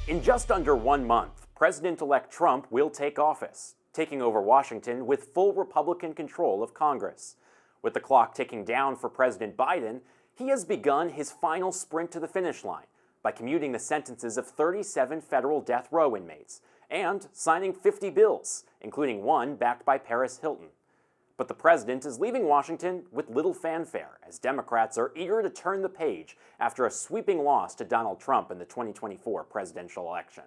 In just under 1 month, President-elect Trump will take office, taking over Washington with full Republican control of Congress. With the clock ticking down for President Biden, he has begun his final sprint to the finish line by commuting the sentences of 37 federal death row inmates and signing 50 bills, including one backed by Paris Hilton. But the president is leaving Washington with little fanfare, as Democrats are eager to turn the page after a sweeping loss to Donald Trump in the 2024 presidential election.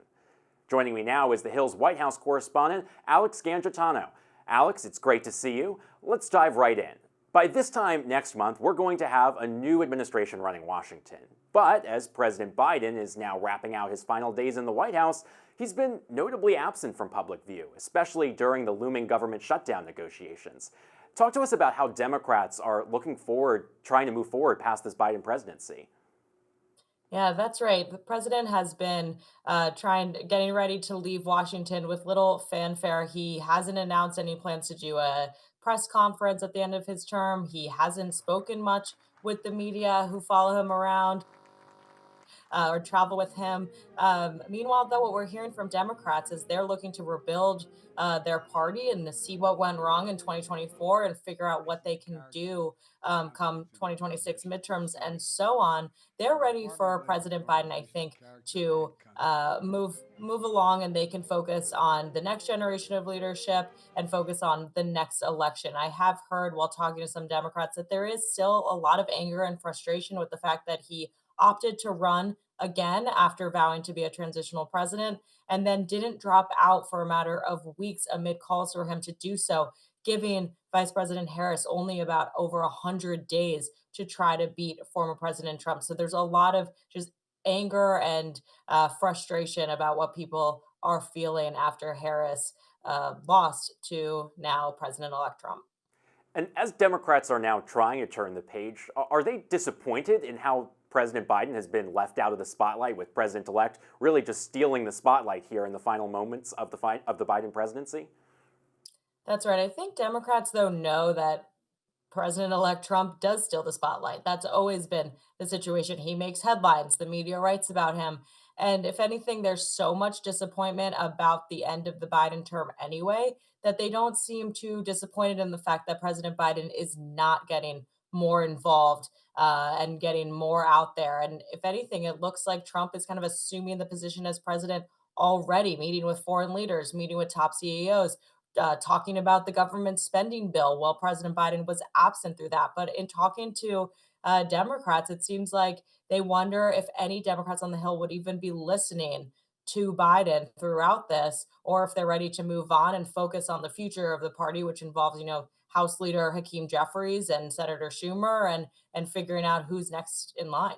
Joining me now is the Hill's White House correspondent, Alex Gangitano. Alex, it's great to see you. Let's dive right in. By this time next month, we're going to have a new administration running Washington. But as President Biden is now wrapping out his final days in the White House, he's been notably absent from public view, especially during the looming government shutdown negotiations. Talk to us about how Democrats are trying to move forward past this Biden presidency. Yeah, that's right. The president has been getting ready to leave Washington with little fanfare. He hasn't announced any plans to do a press conference at the end of his term. He hasn't spoken much with the media who follow him around or travel with him. Meanwhile, though, what we're hearing from Democrats is they're looking to rebuild their party and to see what went wrong in 2024 and figure out what they can do come 2026 midterms and so on. They're ready for President Biden, I think, to move along, and they can focus on the next generation of leadership and focus on the next election. I have heard while talking to some Democrats that there is still a lot of anger and frustration with the fact that he opted to run again after vowing to be a transitional president, and then didn't drop out for a matter of weeks amid calls for him to do so, giving Vice President Harris only about over 100 days to try to beat former President Trump. So there's a lot of just anger and frustration about what people are feeling after Harris lost to now President-elect Trump. And as Democrats are now trying to turn the page, are they disappointed in how President Biden has been left out of the spotlight, with President-elect really just stealing the spotlight here in the final moments of the Biden presidency? That's right. I think Democrats, though, know that President-elect Trump does steal the spotlight. That's always been the situation. He makes headlines, the media writes about him. And if anything, there's so much disappointment about the end of the Biden term anyway, that they don't seem too disappointed in the fact that President Biden is not getting more involved and getting more out there. And if anything, it looks like Trump is kind of assuming the position as president already, meeting with foreign leaders, meeting with top CEOs, talking about the government spending bill while President Biden was absent through that. But in talking to Democrats, it seems like they wonder if any Democrats on the Hill would even be listening to Biden throughout this, or if they're ready to move on and focus on the future of the party, which involves, House Leader Hakeem Jeffries and Senator Schumer, and figuring out who's next in line.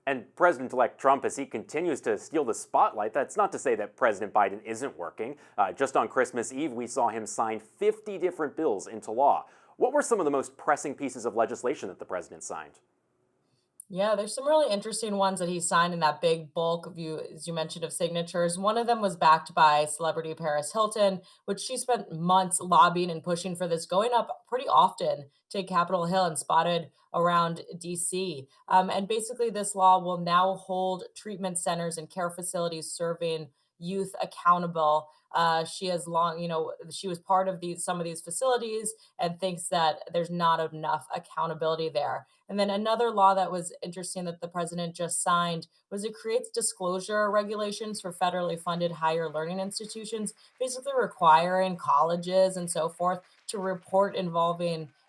And President-elect Trump, as he continues to steal the spotlight, that's not to say that President Biden isn't working. Just on Christmas Eve, we saw him sign 50 different bills into law. What were some of the most pressing pieces of legislation that the president signed? Yeah, there's some really interesting ones that he signed in that big bulk of as you mentioned, of signatures. One of them was backed by celebrity Paris Hilton, which she spent months lobbying and pushing for this, going up pretty often to Capitol Hill and spotted around DC. And basically, this law will now hold treatment centers and care facilities serving youth accountable. She has long, she was part of some of these facilities and thinks that there's not enough accountability there. And then another law that was interesting that the president just signed was it creates disclosure regulations for federally funded higher learning institutions, basically requiring colleges and so forth to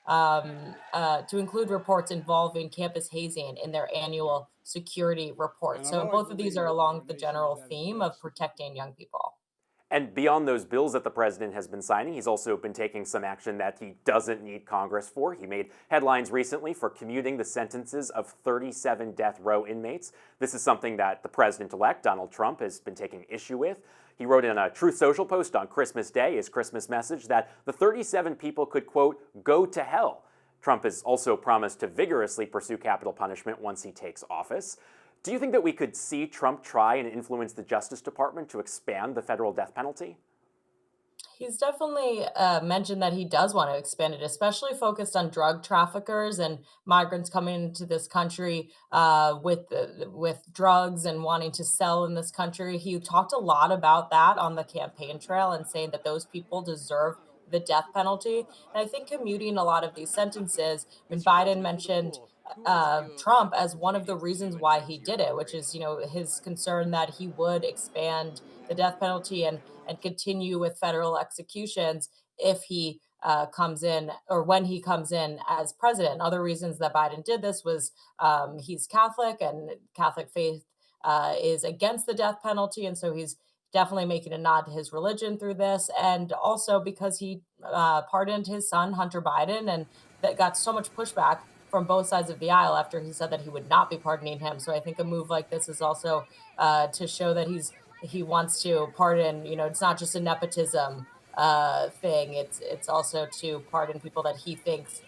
to include reports involving campus hazing in their annual security report. And I So always both of these believe are that along the information is general at its theme of best. protecting young people. And beyond those bills that the president has been signing, he's also been taking some action that he doesn't need Congress for. He made headlines recently for commuting the sentences of 37 death row inmates. This is something that the president-elect, Donald Trump, has been taking issue with. He wrote in a Truth Social post on Christmas Day, his Christmas message, that the 37 people could, quote, go to hell. Trump has also promised to vigorously pursue capital punishment once he takes office. Do you think that we could see Trump try and influence the Justice Department to expand the federal death penalty? He's definitely mentioned that he does want to expand it, especially focused on drug traffickers and migrants coming into this country with drugs and wanting to sell in this country. He talked a lot about that on the campaign trail and saying that those people deserve the death penalty. And I think commuting a lot of these sentences, when Biden mentioned Trump as one of the reasons why he did it, which is, his concern that he would expand the death penalty and continue with federal executions if he comes in or when he comes in as president. Other reasons that Biden did this was he's Catholic and Catholic faith is against the death penalty. And so he's definitely making a nod to his religion through this. And also because he pardoned his son, Hunter Biden, and that got so much pushback from both sides of the aisle after he said that he would not be pardoning him. So I think a move like this is also to show that he wants to pardon. It's not just a nepotism thing. It's also to pardon people that he thinks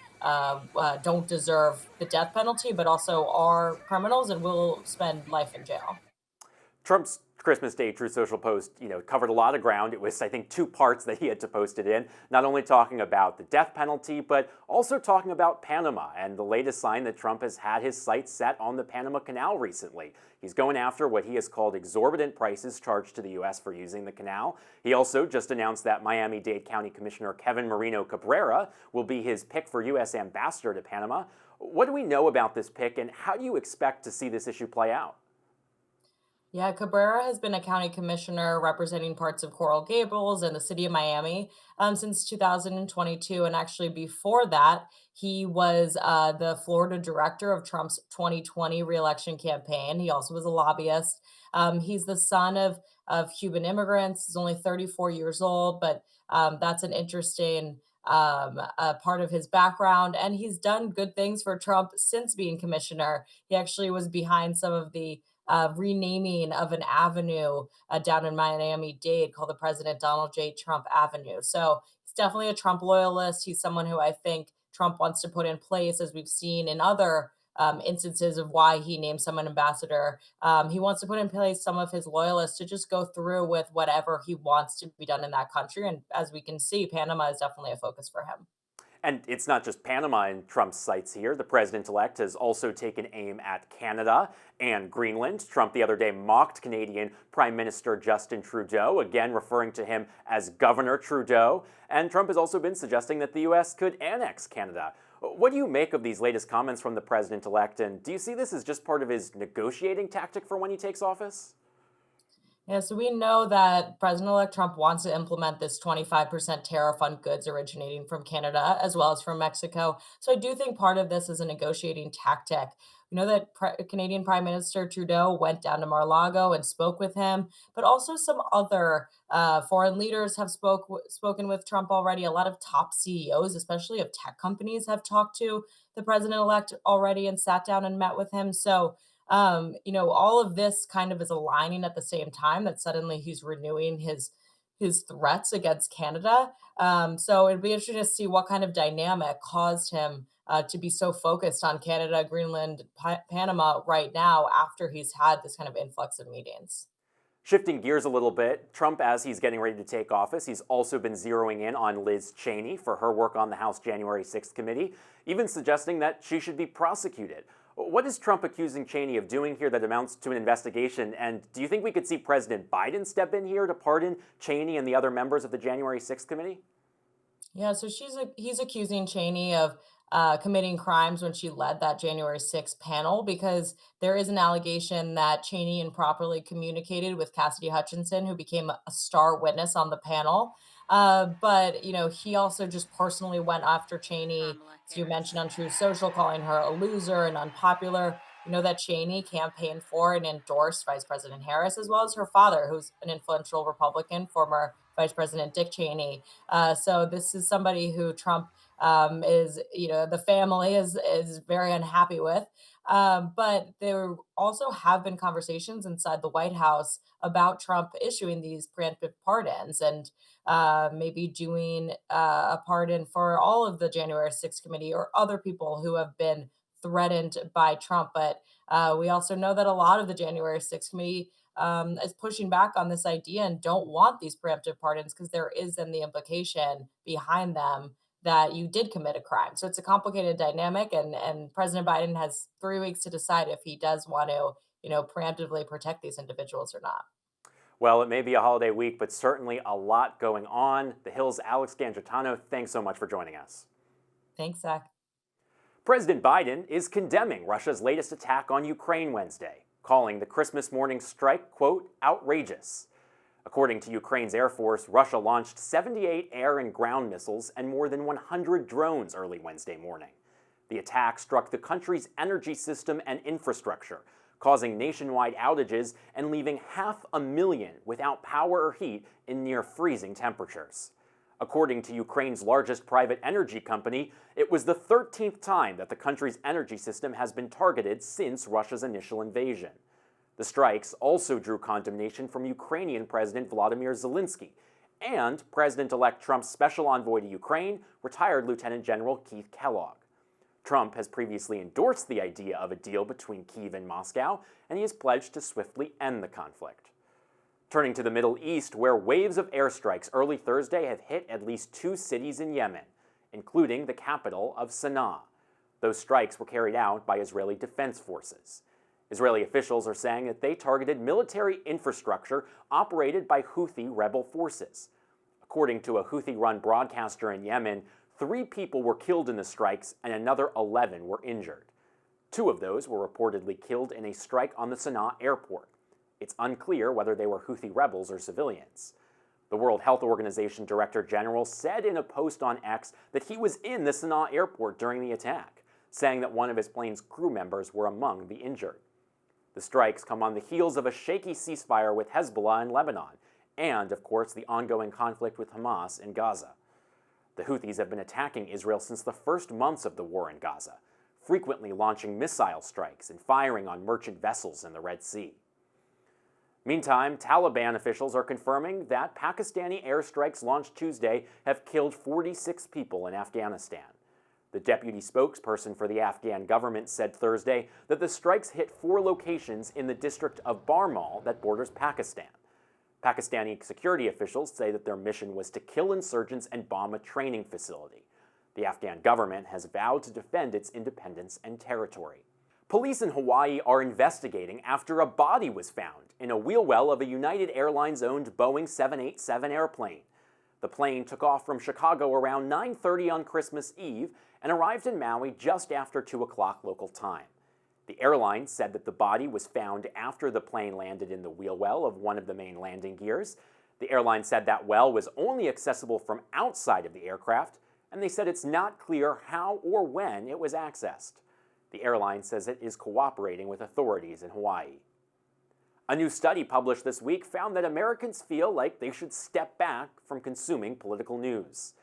don't deserve the death penalty, but also are criminals and will spend life in jail. Trump's Christmas Day True Social post, covered a lot of ground. It was, I think, two parts that he had to post it in, not only talking about the death penalty, but also talking about Panama and the latest sign that Trump has had his sights set on the Panama Canal recently. He's going after what he has called exorbitant prices charged to the U.S. for using the canal. He also just announced that Miami-Dade County Commissioner Kevin Marino Cabrera will be his pick for U.S. ambassador to Panama. What do we know about this pick, and how do you expect to see this issue play out? Yeah, Cabrera has been a county commissioner representing parts of Coral Gables and the city of Miami since 2022. And actually, before that, he was the Florida director of Trump's 2020 reelection campaign. He also was a lobbyist. He's the son of Cuban immigrants. He's only 34 years old, but that's an interesting part of his background. And he's done good things for Trump since being commissioner. He actually was behind some of the renaming of an avenue down in Miami-Dade called the President Donald J. Trump Avenue. So he's definitely a Trump loyalist. He's someone who I think Trump wants to put in place, as we've seen in other instances of why he named someone ambassador. He wants to put in place some of his loyalists to just go through with whatever he wants to be done in that country. And as we can see, Panama is definitely a focus for him. And it's not just Panama in Trump's sights here. The president-elect has also taken aim at Canada and Greenland. Trump the other day mocked Canadian Prime Minister Justin Trudeau, again referring to him as Governor Trudeau. And Trump has also been suggesting that the U.S. could annex Canada. What do you make of these latest comments from the president-elect, and do you see this as just part of his negotiating tactic for when he takes office? Yeah, so we know that President-elect Trump wants to implement this 25% tariff on goods originating from Canada as well as from Mexico. So I do think part of this is a negotiating tactic. We know that Canadian Prime Minister Trudeau went down to Mar-a-Lago and spoke with him, but also some other foreign leaders have spoken with Trump already. A lot of top CEOs, especially of tech companies, have talked to the president-elect already and sat down and met with him. So all of this kind of is aligning at the same time that suddenly he's renewing his threats against Canada. So it'd be interesting to see what kind of dynamic caused him to be so focused on Canada, Greenland, Panama right now after he's had this kind of influx of meetings. Shifting gears a little bit, Trump, as he's getting ready to take office, he's also been zeroing in on Liz Cheney for her work on the House January 6th committee, even suggesting that she should be prosecuted. What is Trump accusing Cheney of doing here that amounts to an investigation? And do you think we could see President Biden step in here to pardon Cheney and the other members of the January 6th committee? Yeah, so he's accusing Cheney of committing crimes when she led that January 6th panel because there is an allegation that Cheney improperly communicated with Cassidy Hutchinson, who became a star witness on the panel. But he also just personally went after Cheney, as you mentioned on True Social, calling her a loser and unpopular. You know that Cheney campaigned for and endorsed Vice President Harris, as well as her father, who's an influential Republican, former Vice President Dick Cheney. So this is somebody who Trump is, the family is very unhappy with. But there also have been conversations inside the White House about Trump issuing these preemptive pardons and maybe doing a pardon for all of the January 6th committee or other people who have been threatened by Trump. But we also know that a lot of the January 6th committee is pushing back on this idea and don't want these preemptive pardons because there is then the implication behind them that you did commit a crime. So it's a complicated dynamic, and President Biden has 3 weeks to decide if he does want to, preemptively protect these individuals or not. Well, it may be a holiday week, but certainly a lot going on. The Hill's Alex Gangitano, thanks so much for joining us. Thanks, Zach. President Biden is condemning Russia's latest attack on Ukraine Wednesday, calling the Christmas morning strike, quote, outrageous. According to Ukraine's Air Force, Russia launched 78 air and ground missiles and more than 100 drones early Wednesday morning. The attack struck the country's energy system and infrastructure, causing nationwide outages and leaving 500,000 without power or heat in near freezing temperatures. According to Ukraine's largest private energy company, it was the 13th time that the country's energy system has been targeted since Russia's initial invasion. The strikes also drew condemnation from Ukrainian President Volodymyr Zelensky and President-elect Trump's special envoy to Ukraine, retired Lieutenant General Keith Kellogg. Trump has previously endorsed the idea of a deal between Kyiv and Moscow, and he has pledged to swiftly end the conflict. Turning to the Middle East, where waves of airstrikes early Thursday have hit at least 2 cities in Yemen, including the capital of Sana'a. Those strikes were carried out by Israeli defense forces. Israeli officials are saying that they targeted military infrastructure operated by Houthi rebel forces. According to a Houthi-run broadcaster in Yemen, 3 people were killed in the strikes and another 11 were injured. 2 of those were reportedly killed in a strike on the Sana'a airport. It's unclear whether they were Houthi rebels or civilians. The World Health Organization Director General said in a post on X that he was in the Sana'a airport during the attack, saying that one of his plane's crew members were among the injured. The strikes come on the heels of a shaky ceasefire with Hezbollah in Lebanon, and, of course, the ongoing conflict with Hamas in Gaza. The Houthis have been attacking Israel since the first months of the war in Gaza, frequently launching missile strikes and firing on merchant vessels in the Red Sea. Meantime, Taliban officials are confirming that Pakistani airstrikes launched Tuesday have killed 46 people in Afghanistan. The deputy spokesperson for the Afghan government said Thursday that the strikes hit 4 locations in the district of Barmal that borders Pakistan. Pakistani security officials say that their mission was to kill insurgents and bomb a training facility. The Afghan government has vowed to defend its independence and territory. Police in Hawaii are investigating after a body was found in a wheel well of a United Airlines-owned Boeing 787 airplane. The plane took off from Chicago around 9:30 on Christmas Eve and arrived in Maui just after 2 o'clock local time. The airline said that the body was found after the plane landed in the wheel well of one of the main landing gears. The airline said that well was only accessible from outside of the aircraft, and they said it's not clear how or when it was accessed. The airline says it is cooperating with authorities in Hawaii. A new study published this week found that Americans feel like they should step back from consuming political news.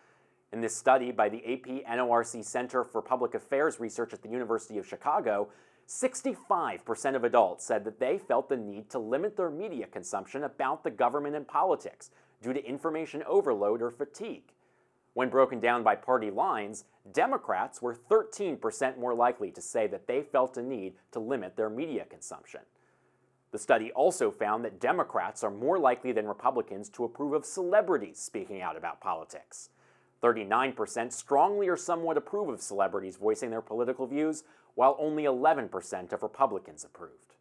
In this study by the APNORC Center for Public Affairs Research at the University of Chicago, 65% of adults said that they felt the need to limit their media consumption about the government and politics due to information overload or fatigue. When broken down by party lines, Democrats were 13% more likely to say that they felt a need to limit their media consumption. The study also found that Democrats are more likely than Republicans to approve of celebrities speaking out about politics. 39% strongly or somewhat approve of celebrities voicing their political views, while only 11% of Republicans approved.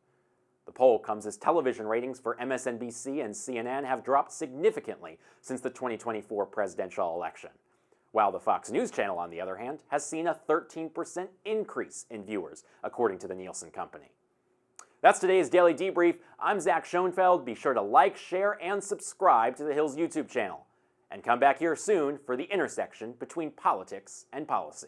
The poll comes as television ratings for MSNBC and CNN have dropped significantly since the 2024 presidential election, while the Fox News channel, on the other hand, has seen a 13% increase in viewers, according to the Nielsen Company. That's today's Daily Debrief. I'm Zach Schonfeld. Be sure to like, share, and subscribe to the Hill's YouTube channel. And come back here soon for the intersection between politics and policy.